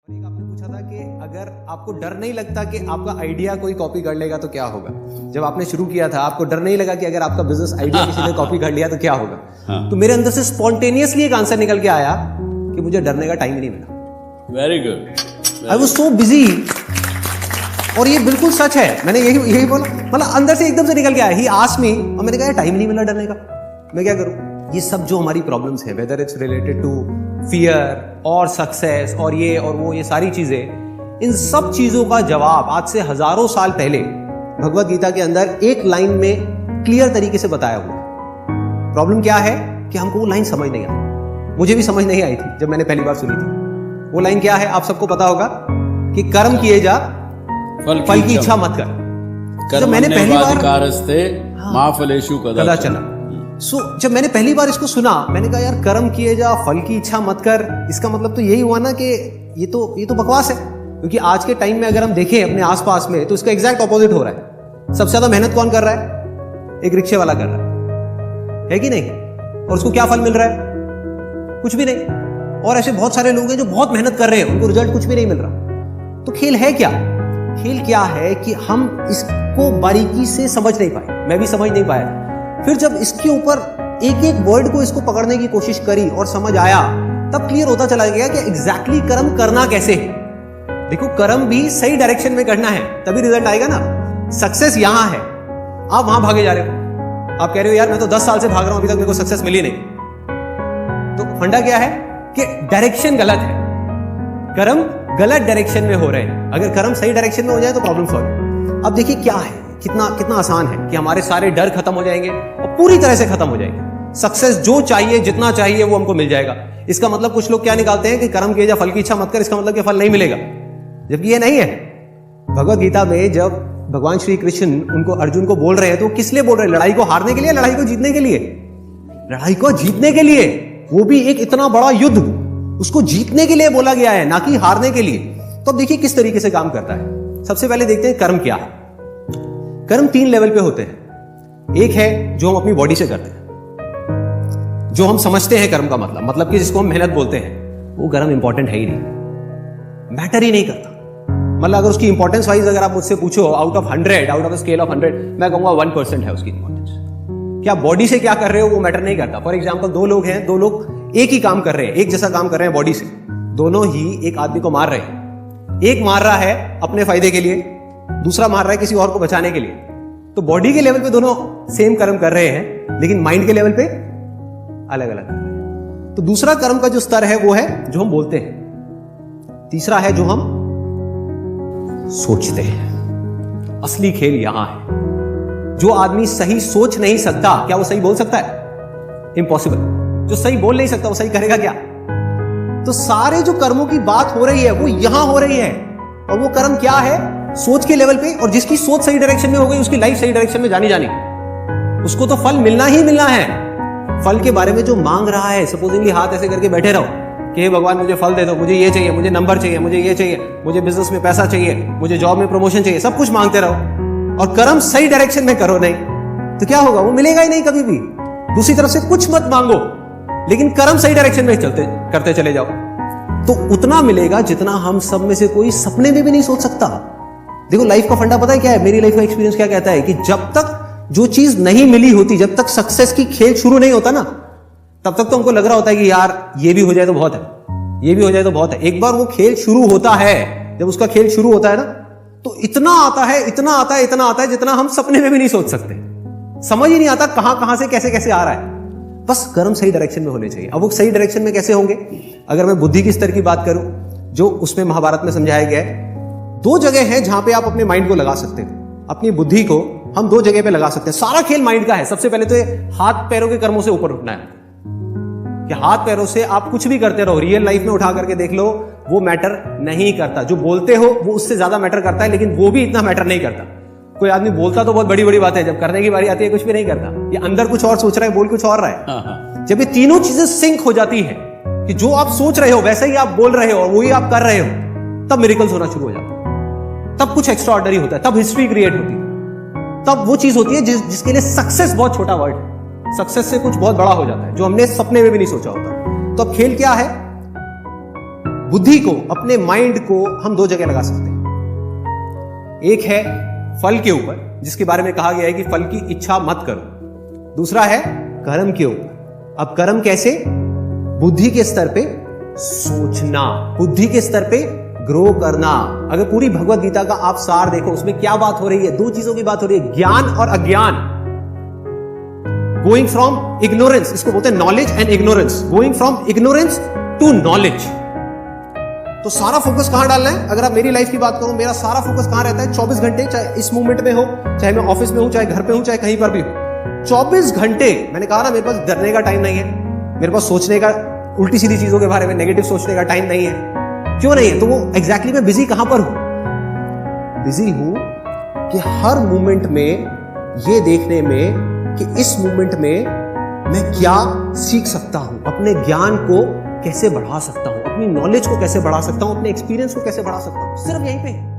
और एक आपने पूछा था कि अगर आपको डर नहीं लगता कि आपका आइडिया कोई कॉपी कर लेगा तो क्या होगा। जब आपने शुरू किया था आपको डर नहीं लगा कि अगर आपका बिजनेस आइडिया किसी ने कॉपी कर लिया तो क्या होगा। तो मेरे अंदर से स्पॉन्टेनियसली एक आंसर निकल के आया कि मुझे डरने का टाइम ही नहीं मिला। Very good. I was so busy. और ये बिल्कुल सच है, मैंने यही बोला, मतलब अंदर से एकदम से निकल के आया। ही आस्क्ड मी और मैंने कहा टाइम नहीं मिला डरने का, मैं क्या करूं। ये सब जो हमारी प्रॉब्लम्स है, whether it's related to fear और सक्सेस और ये और वो, ये सारी चीजें, इन सब चीजों का जवाब आज से हजारों साल पहले भगवत गीता के अंदर एक लाइन में क्लियर तरीके से बताया हुआ है। प्रॉब्लम क्या है कि हमको वो लाइन समझ नहीं आई। मुझे भी समझ नहीं आई थी जब मैंने पहली बार सुनी थी। वो लाइन क्या है आप सबको पता होगा कि कर्म किए जा, फल की इच्छा मत कर। जब मैंने पहली बार महाफलेषु कदाचन, जब मैंने पहली बार इसको सुना, मैंने कहा यार कर्म किए जा, फल की इच्छा मत कर, इसका मतलब तो यही हुआ ना कि ये तो बकवास है। क्योंकि आज के टाइम में अगर हम देखें अपने आसपास में तो इसका एग्जैक्ट ऑपोजिट हो रहा है। सबसे ज्यादा मेहनत कौन कर रहा है? एक रिक्शे वाला कर रहा है कि नहीं? और उसको क्या फल मिल रहा है? कुछ भी नहीं। और ऐसे बहुत सारे लोग हैं जो बहुत मेहनत कर रहे हैं, उनको रिजल्ट कुछ भी नहीं मिल रहा। तो खेल है क्या? खेल क्या है कि हम इसको बारीकी से समझ नहीं पाए, मैं भी समझ नहीं पाया। फिर जब इसके ऊपर एक एक वर्ड को इसको पकड़ने की कोशिश करी और समझ आया, तब क्लियर होता चला गया कि एग्जैक्टली कर्म करना कैसे है। देखो कर्म भी सही डायरेक्शन में करना है तभी रिजल्ट आएगा ना। सक्सेस यहां है, आप वहां भागे जा रहे हो। आप कह रहे हो यार मैं तो 10 साल से भाग रहा हूं, अभी तक मेरे को सक्सेस मिली नहीं। तो फंडा क्या है कि डायरेक्शन गलत है, कर्म गलत डायरेक्शन में हो रहे हैं। अगर कर्म सही डायरेक्शन में हो जाए तो प्रॉब्लम सॉल्व। अब देखिए क्या है, कितना आसान है कि हमारे सारे डर खत्म हो जाएंगे और पूरी तरह से खत्म हो जाएंगे। सक्सेस जो चाहिए, जितना चाहिए वो हमको मिल जाएगा। इसका मतलब कुछ लोग क्या निकालते हैं कि कर्म किए जा, फल की इच्छा मत कर, इसका मतलब कि फल नहीं मिलेगा, जबकि ये नहीं है। भगवत गीता में जब भगवान श्री कृष्ण उनको अर्जुन को बोल रहे हैं तो किस लिए बोल रहे हैं? लड़ाई को हारने के लिए, लड़ाई को जीतने के लिए? लड़ाई को जीतने के लिए, वो भी एक इतना बड़ा युद्ध, उसको जीतने के लिए बोला गया है, ना कि हारने के लिए। तो अब देखिए किस तरीके से काम करता है। सबसे पहले देखते हैं कर्म क्या है। कर्म 3 लेवल पे होते हैं। एक है जो हम अपनी बॉडी से करते हैं, जो हम समझते हैं कर्म का मतलब कि जिसको हम मेहनत बोलते हैं, वो कर्म इंपॉर्टेंट है ही नहीं, मैटर ही नहीं करता। मतलब अगर उसकी इंपॉर्टेंस वाइज अगर आप मुझसे पूछो out of 100, out of scale of 100, मैं कहूंगा 1% है उसकी इंपॉर्टेंस। क्या बॉडी से क्या कर रहे हो वो मैटर नहीं करता। फॉर एग्जाम्पल 2 लोग हैं, 2 लोग एक ही काम कर रहे हैं, एक जैसा काम कर रहे हैं बॉडी से, दोनों ही एक आदमी को मार रहे हैं। एक मार रहा है अपने फायदे के लिए, दूसरा मार रहा है किसी और को बचाने के लिए। तो बॉडी के लेवल पे दोनों सेम कर्म कर रहे हैं, लेकिन माइंड के लेवल पे अलग अलग कर रहे हैं। तो दूसरा कर्म का जो स्तर है वो है जो हम बोलते हैं, तीसरा है जो हम सोचते हैं। असली खेल यहां है। जो आदमी सही सोच नहीं सकता, क्या वो सही बोल सकता है? इम्पॉसिबल। जो सही बोल नहीं सकता वो सही करेगा क्या? तो सारे जो कर्मों की बात हो रही है वो यहां हो रही है। और वो कर्म क्या है? सोच के लेवल पे। और जिसकी सोच सही डायरेक्शन में हो गई, उसकी लाइफ सही डायरेक्शन में जानी उसको तो फल मिलना ही मिलना है। फल के बारे में जो मांग रहा है, सपोजिंगली हाथ ऐसे करके बैठे रहो कि हे भगवान मुझे फल दे दो, मुझे ये चाहिए, मुझे नंबर चाहिए, मुझे ये चाहिए, मुझे बिजनेस में पैसा चाहिए, मुझे जॉब में प्रमोशन चाहिए, सब कुछ मांगते रहो और कर्म सही डायरेक्शन में करो नहीं, तो क्या होगा? वो मिलेगा ही नहीं कभी भी। दूसरी तरफ से कुछ मत मांगो, लेकिन कर्म सही डायरेक्शन में करते चले जाओ, तो उतना मिलेगा जितना हम सब में से कोई सपने में भी नहीं सोच सकता। देखो लाइफ का फंडा पता है क्या है? मेरी लाइफ का एक्सपीरियंस क्या कहता है कि जब तक जो चीज नहीं मिली होती, जब तक सक्सेस की खेल शुरू नहीं होता ना, तब तक तो हमको लग रहा होता है कि यार ये भी हो जाए तो बहुत है, ये भी हो जाए तो बहुत है। एक बार वो खेल शुरू होता है, जब उसका खेल शुरू होता है ना, तो इतना आता है, इतना आता है, इतना आता है जितना हम सपने में भी नहीं सोच सकते। समझ ही नहीं आता कहां से कैसे कैसे आ रहा है। बस कर्म सही डायरेक्शन में होने चाहिए। अब वो सही डायरेक्शन में कैसे होंगे? अगर मैं बुद्धि के स्तर की बात करूं, जो उसमें महाभारत में समझाया गया है, 2 जगह है जहां पे आप अपने माइंड को लगा सकते हो। अपनी बुद्धि को हम 2 जगह पे लगा सकते हैं। सारा खेल माइंड का है। सबसे पहले तो हाथ पैरों के कर्मों से ऊपर उठना है कि हाथ पैरों से आप कुछ भी करते रहो, रियल लाइफ में उठा करके देख लो, वो मैटर नहीं करता। जो बोलते हो वो उससे ज्यादा मैटर करता है, लेकिन वो भी इतना मैटर नहीं करता। कोई आदमी बोलता तो बहुत बड़ी बड़ी बात है, जब करने की बारी आती है कुछ भी नहीं करता। ये अंदर कुछ और सोच रहा है, बोल कुछ और रहा है। जब ये तीनों चीजें सिंक हो जाती है कि जो आप सोच रहे हो वैसे ही आप बोल रहे हो और वही आप कर रहे हो, तब मिरेकल्स होना शुरू हो जाता है, तब कुछ एक्स्ट्राऑर्डिनरी होता है, तब हिस्ट्री क्रिएट होती है, तब वो चीज होती है जिसके लिए सक्सेस बहुत छोटा वर्ड है। सक्सेस से कुछ बहुत बड़ा हो जाता है जो हमने सपने में भी नहीं सोचा होता। तो अब खेल क्या है? बुद्धि को, अपने माइंड को हम दो जगह लगा सकते हैं। एक है फल के ऊपर, जिसके बारे में कहा गया है कि फल की इच्छा मत करो। दूसरा है कर्म के ऊपर। अब कर्म कैसे? बुद्धि के स्तर पे सोचना, बुद्धि के स्तर पे ग्रो करना। अगर पूरी भगवत गीता का आप सार देखो, उसमें क्या बात हो रही है? दो चीजों की बात हो रही है, ज्ञान और अज्ञान। गोइंग फ्रॉम इग्नोरेंस, इसको बोलते हैं knowledge and ignorance, going from ignorance to knowledge. तो सारा फोकस कहां डालना है? अगर आप मेरी लाइफ की बात करो, मेरा सारा फोकस कहां रहता है? 24 घंटे, चाहे इस मूवमेंट में हो, चाहे मैं ऑफिस में हूं, चाहे घर पे हूं, चाहे कहीं पर भी हूं, 24 घंटे। मैंने कहा ना, मेरे पास डरने का टाइम नहीं है, मेरे पास सोचने का, उल्टी सीधी चीजों के बारे में नेगेटिव सोचने का टाइम नहीं है। क्यों नहीं है? तो वो एग्जैक्टली मैं बिजी कहां पर हूं? बिजी हूं कि हर मूवमेंट में ये देखने में कि इस मूवमेंट में मैं क्या सीख सकता हूं, अपने ज्ञान को कैसे बढ़ा सकता हूं, अपनी नॉलेज को कैसे बढ़ा सकता हूं, अपने एक्सपीरियंस को कैसे बढ़ा सकता हूं। सिर्फ यहीं पे